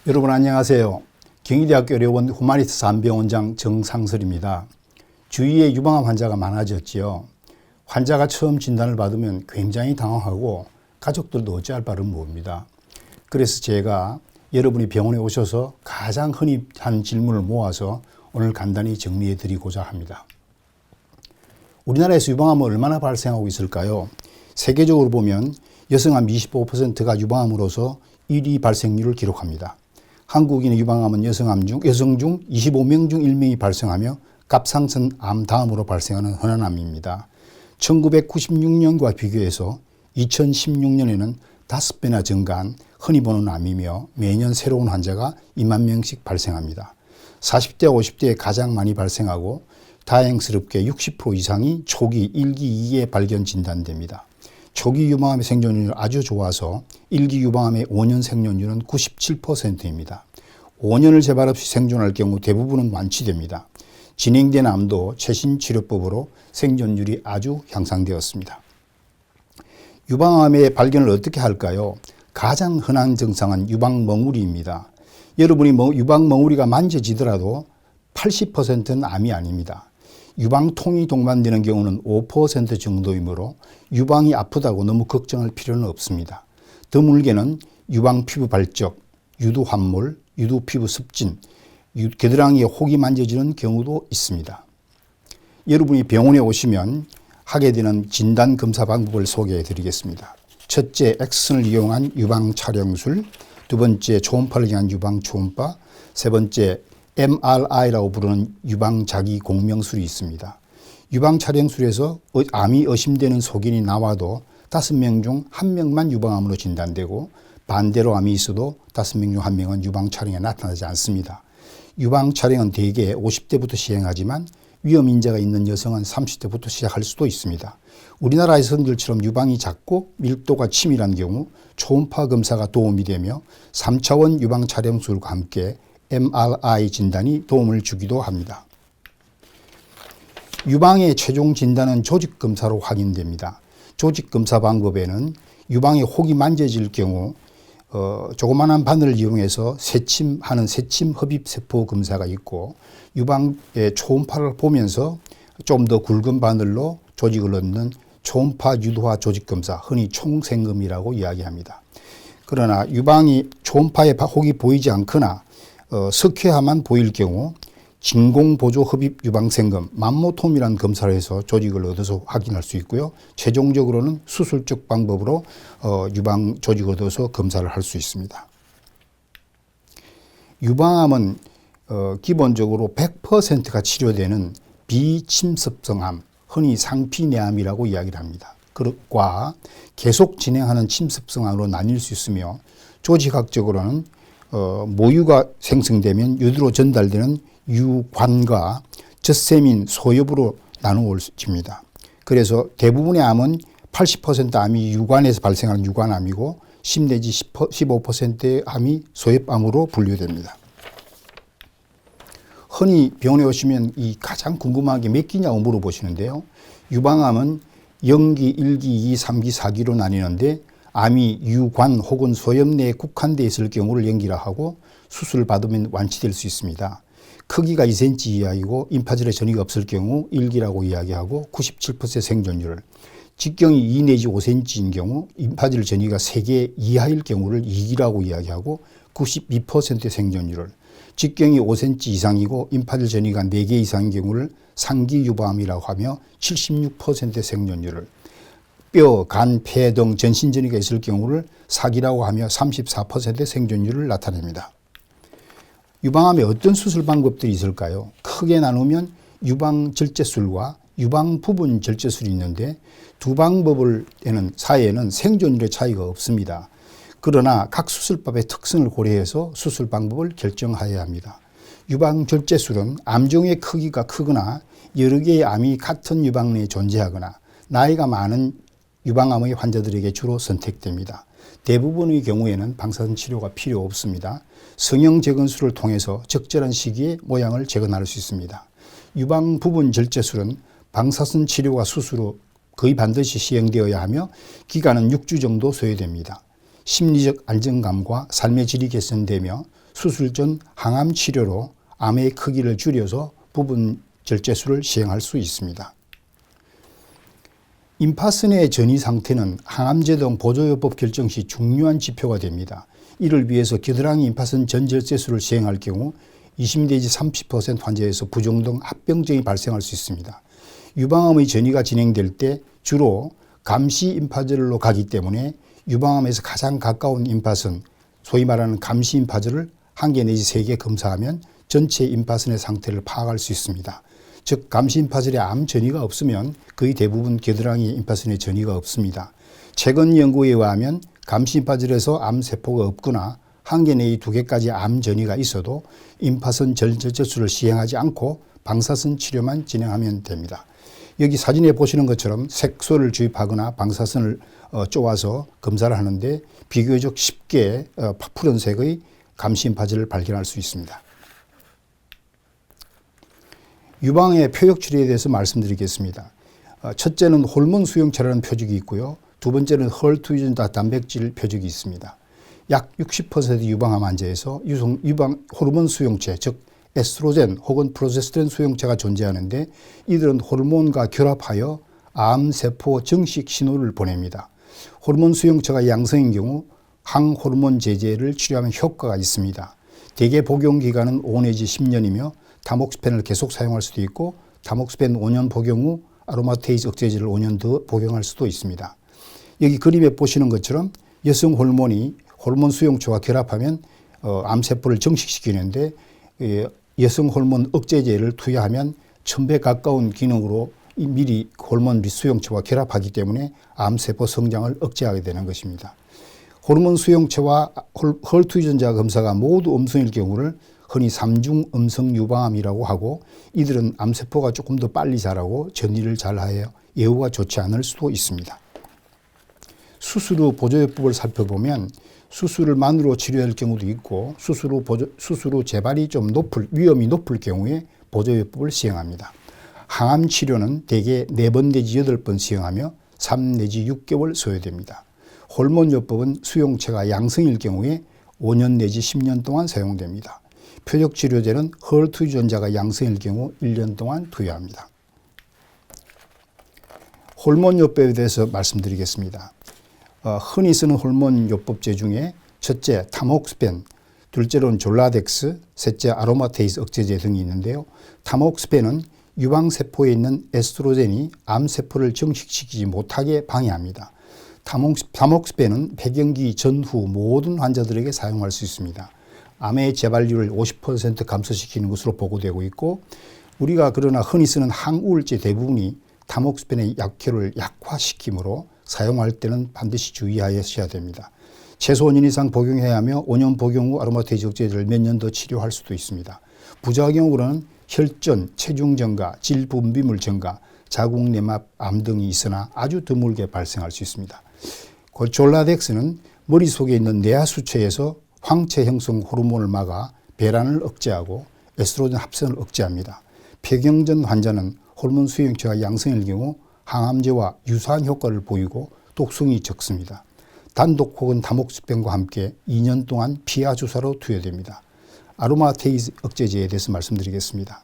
여러분 안녕하세요. 경희대학교 의료원 후마니타스 안병원장 정상설입니다. 주위에 유방암 환자가 많아졌지요. 환자가 처음 진단을 받으면 굉장히 당황하고 가족들도 어찌할 바를 모릅니다. 그래서 제가 여러분이 병원에 오셔서 가장 흔히 한 질문을 모아서 오늘 간단히 정리해 드리고자 합니다. 우리나라에서 유방암은 얼마나 발생하고 있을까요? 세계적으로 보면 여성암 25%가 유방암으로서 1위 발생률을 기록합니다. 한국인의 유방암은 여성 중 25명 중 1명이 발생하며 갑상선 암 다음으로 발생하는 흔한 암입니다. 1996년과 비교해서 2016년에는 5배나 증가한 흔히 보는 암이며 매년 새로운 환자가 2만 명씩 발생합니다. 40대, 50대에 가장 많이 발생하고 다행스럽게 60% 이상이 초기 1기, 2기에 발견 진단됩니다. 초기 유방암의 생존율이 아주 좋아서 1기 유방암의 5년 생존율은 97%입니다. 5년을 재발 없이 생존할 경우 대부분은 완치됩니다. 진행된 암도 최신 치료법으로 생존율이 아주 향상되었습니다. 유방암의 발견을 어떻게 할까요? 가장 흔한 증상은 유방멍우리입니다. 여러분이 유방멍우리가 만져지더라도 80%는 암이 아닙니다. 유방통이 동반되는 경우는 5% 정도이므로 유방이 아프다고 너무 걱정할 필요는 없습니다. 드물게는 유방 피부 발적, 유두 함몰, 유두 피부 습진, 겨드랑이에 혹이 만져지는 경우도 있습니다. 여러분이 병원에 오시면 하게 되는 진단 검사 방법을 소개해 드리겠습니다. 첫째, X선을 이용한 유방 촬영술, 두 번째, 초음파를 이용한 유방 초음파, 세 번째, MRI라고 부르는 유방 자기 공명술이 있습니다. 유방 촬영술에서 암이 의심되는 소견이 나와도 5명 중 1명만 유방암으로 진단되고 반대로 암이 있어도 5명 중 1명은 유방 촬영에 나타나지 않습니다. 유방 촬영은 대개 50대부터 시행하지만 위험 인자가 있는 여성은 30대부터 시작할 수도 있습니다. 우리나라 여성들처럼 유방이 작고 밀도가 치밀한 경우 초음파 검사가 도움이 되며 3차원 유방 촬영술과 함께 MRI 진단이 도움을 주기도 합니다. 유방의 최종 진단은 조직검사로 확인됩니다. 조직검사 방법에는 유방에 혹이 만져질 경우 조그마한 바늘을 이용해서 세침하는 세침 흡입세포 검사가 있고 유방의 초음파를 보면서 좀 더 굵은 바늘로 조직을 넣는 초음파 유도화 조직검사, 흔히 총생검이라고 이야기합니다. 그러나 유방이 초음파에 혹이 보이지 않거나 석회화만 보일 경우 진공보조 흡입 유방생검, 맘모톰이라는 검사를 해서 조직을 얻어서 확인할 수 있고요. 최종적으로는 수술적 방법으로 유방 조직을 얻어서 검사를 할 수 있습니다. 유방암은 기본적으로 100%가 치료되는 비침습성 암, 흔히 상피내암이라고 이야기를 합니다. 과 계속 진행하는 침습성 암으로 나뉠 수 있으며 조직학적으로는 모유가 생성되면 유두로 전달되는 유관과 젖세민 소엽으로 나누어집니다. 그래서 대부분의 암은 80% 암이 유관에서 발생하는 유관암이고 10 내지 15%의 암이 소엽암으로 분류됩니다. 흔히 병원에 오시면 이 가장 궁금한 게 몇 기냐고 물어보시는데요. 유방암은 0기, 1기, 2기, 3기, 4기로 나뉘는데 암이 유관 혹은 소엽 내에 국한되어 있을 경우를 연기라 하고 수술을 받으면 완치될 수 있습니다. 크기가 2cm 이하이고 임파절에 전이가 없을 경우 1기라고 이야기하고 97% 생존율을, 직경이 2 내지 5cm인 경우 임파절 전이가 3개 이하일 경우를 2기라고 이야기하고 92% 생존율을, 직경이 5cm 이상이고 임파절 전이가 4개 이상인 경우를 3기 유방암이라고 하며 76% 생존율을, 뼈, 간, 폐 등 전신 전이가 있을 경우를 4기라고 하며 34% 생존율을 나타냅니다. 유방암에 어떤 수술 방법들이 있을까요? 크게 나누면 유방 절제술과 유방 부분 절제술이 있는데 두 방법에는 사이에는 생존율의 차이가 없습니다. 그러나 각 수술법의 특성을 고려해서 수술 방법을 결정해야 합니다. 유방 절제술은 암종의 크기가 크거나 여러 개의 암이 같은 유방 내에 존재하거나 나이가 많은 유방암의 환자들에게 주로 선택됩니다. 대부분의 경우에는 방사선 치료가 필요 없습니다. 성형 재건술을 통해서 적절한 시기에 모양을 재건할 수 있습니다. 유방 부분 절제술은 방사선 치료와 수술로 거의 반드시 시행되어야 하며 기간은 6주 정도 소요됩니다. 심리적 안정감과 삶의 질이 개선되며 수술 전 항암 치료로 암의 크기를 줄여서 부분 절제술을 시행할 수 있습니다. 임파선 내 전이 상태는 항암제 등 보조요법 결정 시 중요한 지표가 됩니다. 이를 위해서 겨드랑이 임파선 전절제술을 시행할 경우 20 내지 30% 환자에서 부종 등 합병증이 발생할 수 있습니다. 유방암의 전이가 진행될 때 주로 감시 임파절로 가기 때문에 유방암에서 가장 가까운 임파선, 소위 말하는 감시 임파절을 1개 내지 3개 검사하면 전체 임파선의 상태를 파악할 수 있습니다. 즉 감시 임파절에 암 전이가 없으면 거의 대부분 겨드랑이 임파선에 전이가 없습니다. 최근 연구에 의하면 감시 임파절에서 암세포가 없거나 1개 내지 2개까지 암 전이가 있어도 임파선 절제술을 시행하지 않고 방사선 치료만 진행하면 됩니다. 여기 사진에 보시는 것처럼 색소를 주입하거나 방사선을 쪼아서 검사를 하는데 비교적 쉽게 푸른색의 감시 임파절을 발견할 수 있습니다. 유방암의 표적 치료에 대해서 말씀드리겠습니다. 첫째는 호르몬 수용체라는 표적이 있고요. 두 번째는 헐투유전 단백질 표적이 있습니다. 약 60% 유방암 환자에서 호르몬 수용체, 즉 에스트로겐 혹은 프로제스테론 수용체가 존재하는데 이들은 호르몬과 결합하여 암세포 증식 신호를 보냅니다. 호르몬 수용체가 양성인 경우 항호르몬 제제를 치료하면 효과가 있습니다. 대개 복용 기간은 5 내지 10년이며 타목스펜을 계속 사용할 수도 있고 타목스펜 5년 복용 후 아로마테이즈 억제제를 5년 더 복용할 수도 있습니다. 여기 그림에 보시는 것처럼 여성 호르몬이 호르몬 수용체와 결합하면 암세포를 증식시키는데 여성 호르몬 억제제를 투여하면 1000배 가까운 기능으로 미리 호르몬 수용체와 결합하기 때문에 암세포 성장을 억제하게 되는 것입니다. 호르몬 수용체와 헐투 유전자 검사가 모두 음성일 경우를 흔히 3중 음성 유방암이라고 하고 이들은 암세포가 조금 더 빨리 자라고 전이를 잘하여 예후가 좋지 않을 수도 있습니다. 수술 후 보조요법을 살펴보면 수술만으로 치료할 경우도 있고 수술 후 재발이 좀 위험이 높을 경우에 보조요법을 시행합니다. 항암 치료는 대개 4번 내지 8번 시행하며 3 내지 6개월 소요됩니다. 호르몬요법은 수용체가 양성일 경우에 5년 내지 10년 동안 사용됩니다. 표적치료제는 헐투 유전자가 양성일 경우 1년 동안 투여합니다. 호르몬요법에 대해서 말씀드리겠습니다. 흔히 쓰는 호르몬요법제 중에 첫째 타목스펜, 둘째로는 졸라덱스, 셋째 아로마테이스 억제제 등이 있는데요. 타목스펜은 유방세포에 있는 에스트로겐이 암세포를 증식시키지 못하게 방해합니다. 타목스펜은 폐경기 전후 모든 환자들에게 사용할 수 있습니다. 암의 재발률을 50% 감소시키는 것으로 보고되고 있고 우리가 그러나 흔히 쓰는 항우울제 대부분이 타목스펜의 약효를 약화시키므로 사용할 때는 반드시 주의하셔야 됩니다. 최소 5년 이상 복용해야 하며 5년 복용 후 아로마테이즈 억제제를 몇 년 더 치료할 수도 있습니다. 부작용으로는 혈전, 체중 증가, 질 분비물 증가, 자궁 내막 암 등이 있으나 아주 드물게 발생할 수 있습니다. 졸라덱스는 머릿속에 있는 뇌하수체에서 황체 형성 호르몬을 막아 배란을 억제하고 에스트로겐 합성을 억제합니다. 폐경전 환자는 호르몬 수용체가 양성일 경우 항암제와 유사한 효과를 보이고 독성이 적습니다. 단독 혹은 타목스펜과 함께 2년 동안 피하 주사로 투여됩니다. 아로마테이즈 억제제에 대해서 말씀드리겠습니다.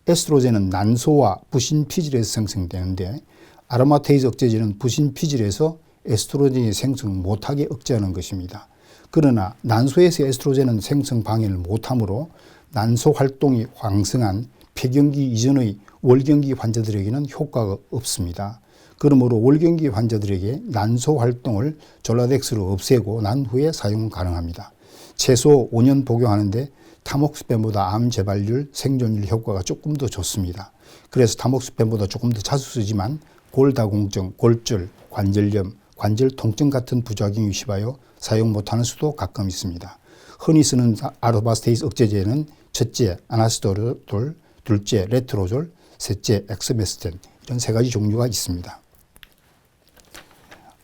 에스트로겐은 난소와 부신 피질에서 생성되는데 아로마테이즈 억제제는 부신 피질에서 에스트로겐이 생성 못하게 억제하는 것입니다. 그러나 난소에서 에스트로겐은 생성 방해를 못하므로 난소 활동이 왕성한 폐경기 이전의 월경기 환자들에게는 효과가 없습니다. 그러므로 월경기 환자들에게 난소 활동을 졸라덱스로 없애고 난 후에 사용 가능합니다. 최소 5년 복용하는데 타목스펜보다 암 재발률, 생존율 효과가 조금 더 좋습니다. 그래서 타목스펜보다 조금 더 자주 쓰지만 골다공증, 골절, 관절염, 관절 통증 같은 부작용이 심하여 사용 못하는 수도 가끔 있습니다. 흔히 쓰는 아로마테이즈 억제제는 첫째 아나스토롤, 둘째 레트로졸, 셋째 엑스메스텐 이런 3가지 종류가 있습니다.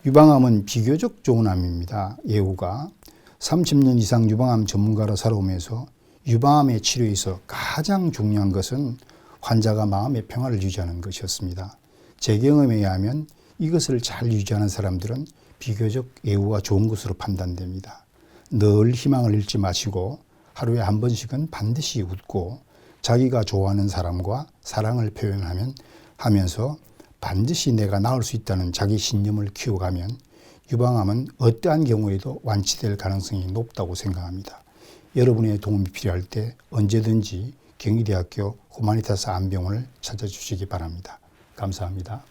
유방암은 비교적 좋은 암입니다. 예후가 30년 이상 유방암 전문가로 살아오면서 유방암의 치료에서 가장 중요한 것은 환자가 마음의 평화를 유지하는 것이었습니다. 제 경험에 의하면 이것을 잘 유지하는 사람들은 비교적 예후가 좋은 것으로 판단됩니다. 늘 희망을 잃지 마시고 하루에 한 번씩은 반드시 웃고 자기가 좋아하는 사람과 사랑을 하면서 반드시 내가 나을 수 있다는 자기 신념을 키워가면 유방암은 어떠한 경우에도 완치될 가능성이 높다고 생각합니다. 여러분의 도움이 필요할 때 언제든지 경희대학교 후마니타스 암병원을 찾아주시기 바랍니다. 감사합니다.